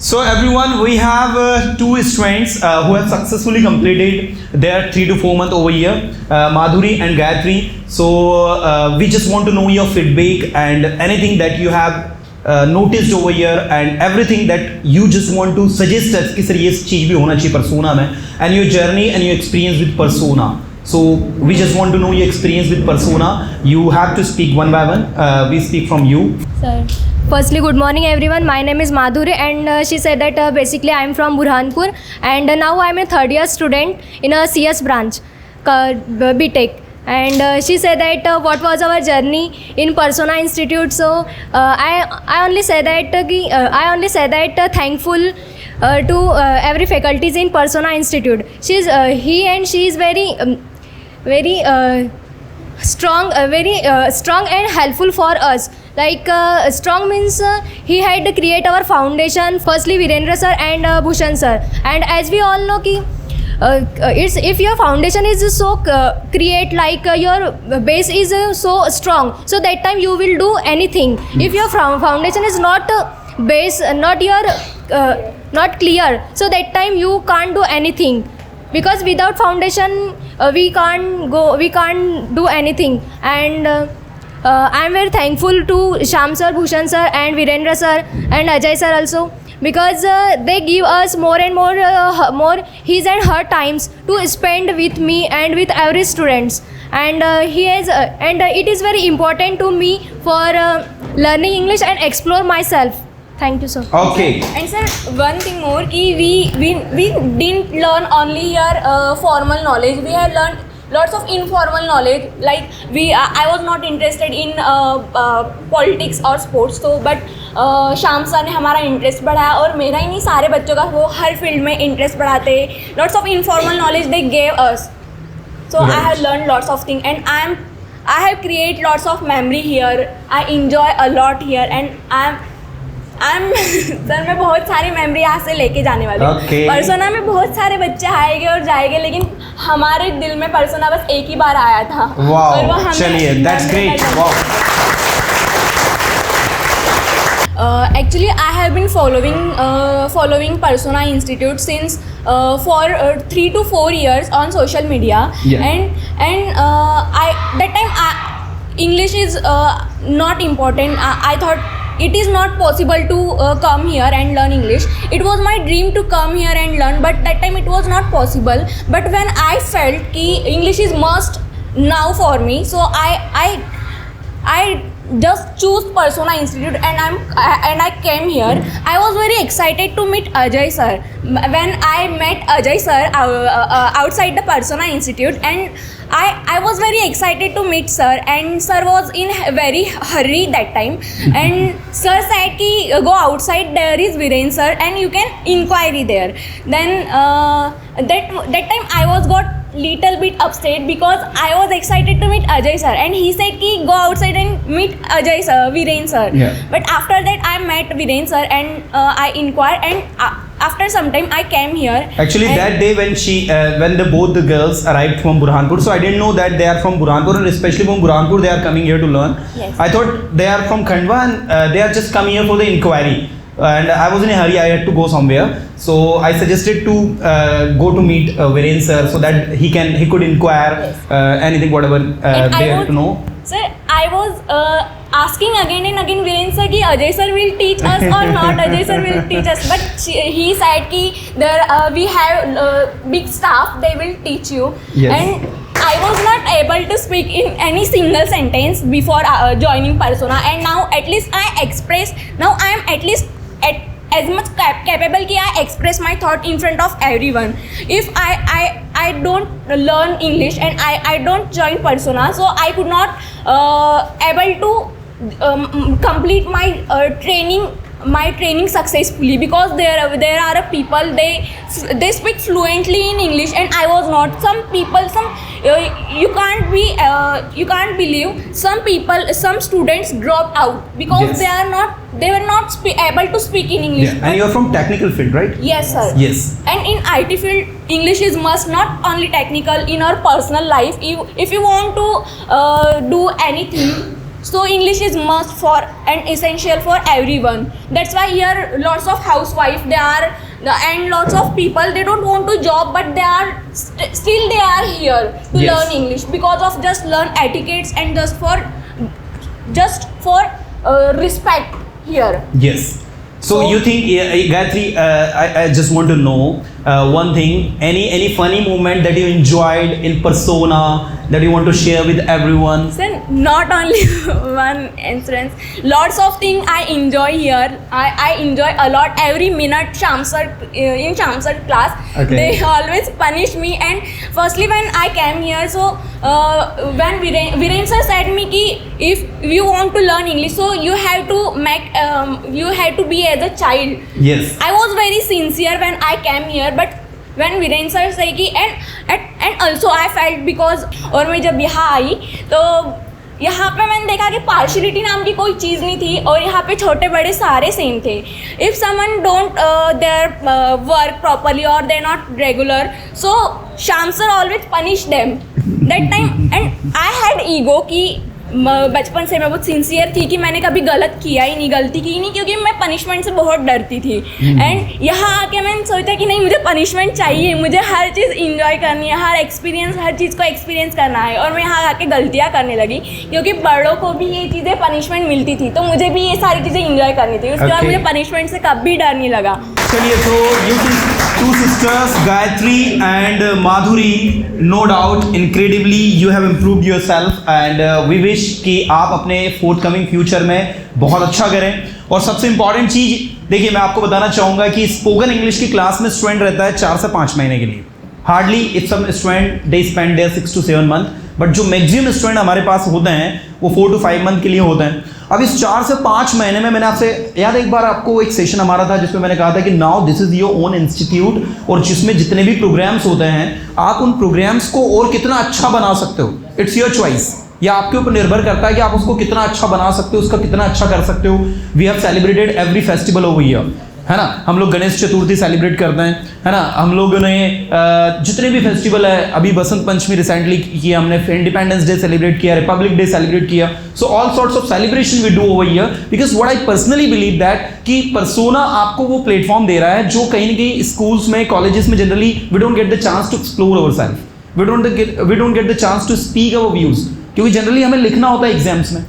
So everyone, we have two students who have successfully completed their 3 to 4 month over here, Madhuri and Gayatri. So we just want to know your feedback and anything that you have noticed over here and everything that you just want to suggest us कि sir ये चीज़ भी होना चाहिए persona में, and your journey and your experience with persona. So we just want to know your experience with persona. You have to speak one by one. We speak from you. Sir, firstly, good morning everyone. My name is Madhuri and she said that basically I am from Burhanpur and now I am a third year student in a CS branch, BTech. And she said that what was our journey in Persona Institute. So I only say that thankful to every faculties in Persona Institute. She is very strong, strong and helpful for us. Like strong means he had to create our foundation. Firstly, Virendra sir and Bhushan sir. And as we all know, ki it's if your foundation is so create like your base is so strong, so that time you will do anything. If your foundation is not base, not your not clear, so that time you can't do anything, because without foundation we can't do anything. And I am very thankful to Shyam sir, Bhushan sir and Virendra sir and Ajay sir also, because they give us more and more his and her times to spend with me and with every students. And it is very important to me for learning English and explore myself. Thank you, sir. Okay. And sir, one thing more, ki we didn't learn only your formal knowledge. We have learned lots of informal knowledge. Like I was not interested in politics or sports, so but Shyam sir ने हमारा interest बढ़ाया, और मेरा ही नहीं सारे बच्चों का वो हर फील्ड में इंटरेस्ट बढ़ाते. Lots of informal knowledge they gave us, so I have learn lots of thing and I have create lots of memory here. I enjoy a lot here and I am sir मैं बहुत सारी memory यहाँ से लेके जाने वाली हूँ. Persona में बहुत सारे बच्चे आएंगे और जाएंगे, लेकिन हमारे दिल में पर्सोना बस एक ही बार आया था. और वो हमें चलिए, that's great. Wow. Actually, I have been following Persona Institute since for 3 to 4 years on social media. Yeah. And that time English is not important. I thought it is not possible to come here and learn English. It was my dream to come here and learn, but that time it was not possible. But when I felt ki English is must now for me, so I just choose Persona Institute and I came here. I was very excited to meet Ajay sir. When I met Ajay sir outside the Persona Institute, and I was very excited to meet sir, and sir was in a very hurry that time. And sir said ki go outside, there is Viren sir and you can inquiry there. Then that time I was got little bit upset because I was excited to meet Ajay sir, and he said ki go outside and meet Ajay sir, Viren sir. Yeah. But after that I met Viren sir and I inquired, and after some time I came here. Actually, that day when both the girls arrived from Burhanpur, so I didn't know that they are from Burhanpur, and especially from Burhanpur they are coming here to learn. Yes. I thought they are from Khandwa and they are just coming here for the inquiry. And I was in a hurry, I had to go somewhere. So I suggested to go to meet Viren sir, so that he could inquire anything, whatever they have to know. Sir, I was asking again and again Viren sir ki Ajay sir will teach us or not Ajay sir will teach us, but he said ki there we have big staff, they will teach you. Yes. And I was not able to speak in any single sentence before joining Persona, and now at least I express, now I am at least as much capable ki I express my thought in front of everyone. If I don't learn English and I don't join Persona, so I could not able to complete my training successfully, because there are people they speak fluently in English and I was not. Some people, you can't believe, some students dropped out because Yes. they were not able to speak in English. Yeah. And you are from technical field, right? Yes sir. Yes. And in IT field, English is must, not only technical. In our personal life, if you want to do anything, So English is must for and essential for everyone. That's why here lots of housewives they are and lots of people they don't want to job but they are still they are here to Yes. learn English because of just learn etiquettes and just for respect here. Yes. So So- you think, Gayatri, I just want to know one thing. Any funny moment that you enjoyed in Persona that you want to share with everyone? So not only one incident, lots of things I enjoy here. I enjoy a lot every minute. In Shamsar class, Okay. they always punish me. And firstly, when I came here, so when Viren sir said me ki if you want to learn English, so you have to be as a child. Yes. I was very sincere when I came here, but when Viren sir say कि and also I felt because और मैं जब यहाँ आई तो यहाँ पे मैंने देखा कि पार्शलिटी नाम की कोई चीज़ नहीं थी और यहाँ पे छोटे बड़े सारे सेम थे. If someone don't their work properly और दे नॉट रेगुलर सो शाम sir always punish them that time. And I had ego कि बचपन से मैं बहुत सिंसियर थी कि मैंने कभी गलत किया ही नहीं, गलती की ही नहीं, क्योंकि मैं पनिशमेंट से बहुत डरती थी. एंड यहाँ आके मैंने सोचा कि नहीं मुझे पनिशमेंट चाहिए, मुझे हर चीज़ इंजॉय करनी है, हर चीज़ को एक्सपीरियंस करना है. और मैं यहाँ आके गलतियाँ करने लगी क्योंकि बड़ों को भी ये चीज़ें पनिशमेंट मिलती थी तो मुझे भी ये सारी चीज़ें इंजॉय करनी थी. उसके बाद Okay. मुझे पनिशमेंट से कभी डर नहीं लगा. चलिए, so you two sisters, Gayatri and Madhuri, no doubt, incredibly you have improved yourself and we wish कि आप अपने forthcoming future में बहुत अच्छा करें. और सबसे इम्पॉर्टेंट चीज़ देखिए, मैं आपको बताना चाहूँगा कि स्पोकन इंग्लिश की क्लास में स्टूडेंट रहता है 4 से 5 महीने के लिए. Hardly if some student they spend there 6 to 7 month, but जो मैक्सिमम स्टूडेंट हमारे पास होते हैं वो 4 to 5 मंथ के लिए होते हैं. अब इस 4 से 5 महीने में मैंने आपसे याद, एक बार आपको एक सेशन हमारा था जिसमें मैंने कहा था कि now this is your own institute, और जिसमें जितने भी प्रोग्राम्स होते हैं आप उन प्रोग्राम्स को और कितना अच्छा बना सकते हो. It's your choice. या आपके ऊपर निर्भर करता है कि आप उसको कितना अच्छा बना सकते हो, उसका कितना अच्छा कर सकते हो. We have celebrated every festival over year, है ना. हम लोग गणेश चतुर्थी सेलिब्रेट करते हैं, है ना. हम लोगों ने जितने भी फेस्टिवल है, अभी बसंत पंचमी रिसेंटली किया हमने, इंडिपेंडेंस डे सेलिब्रेट किया, रिपब्लिक डे सेलिब्रेट किया. So all sorts of celebration we do over year because what I personally believe that कि पर्सोना आपको वो प्लेटफॉर्म दे रहा है जो कहीं ना कहीं स्कूल्स में, कॉलेजेस में generally we don't get the chance to explore our self, we don't get the chance to speak our views, क्योंकि जनरली हमें लिखना होता है एग्जाम्स में.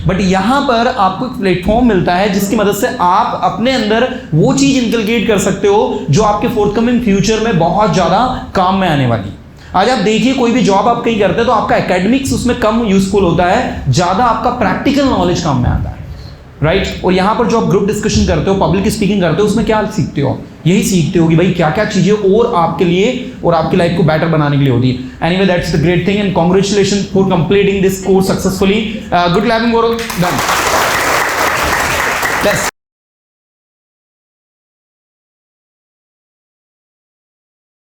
बट यहाँ पर आपको एक प्लेटफॉर्म मिलता है जिसकी मदद से आप अपने अंदर वो चीज़ इनकलकेट कर सकते हो जो आपके फोर्थकमिंग फ्यूचर में बहुत ज़्यादा काम में आने वाली. आज आप देखिए, कोई भी जॉब आप कहीं करते हैं तो आपका एकेडमिक्स उसमें कम यूजफुल होता है, ज़्यादा आपका प्रैक्टिकल नॉलेज काम में आता है, राइट. और यहाँ पर जो आप ग्रुप डिस्कशन करते हो, पब्लिक स्पीकिंग करते हो, उसमें क्या सीखते हो? यही सीखते हो कि भाई क्या क्या चीज़ें और आपके लिए और आपकी लाइफ को बेटर बनाने के लिए होती है. Anyway, that's the great thing and congratulation for completing this course successfully. Good clapping for done.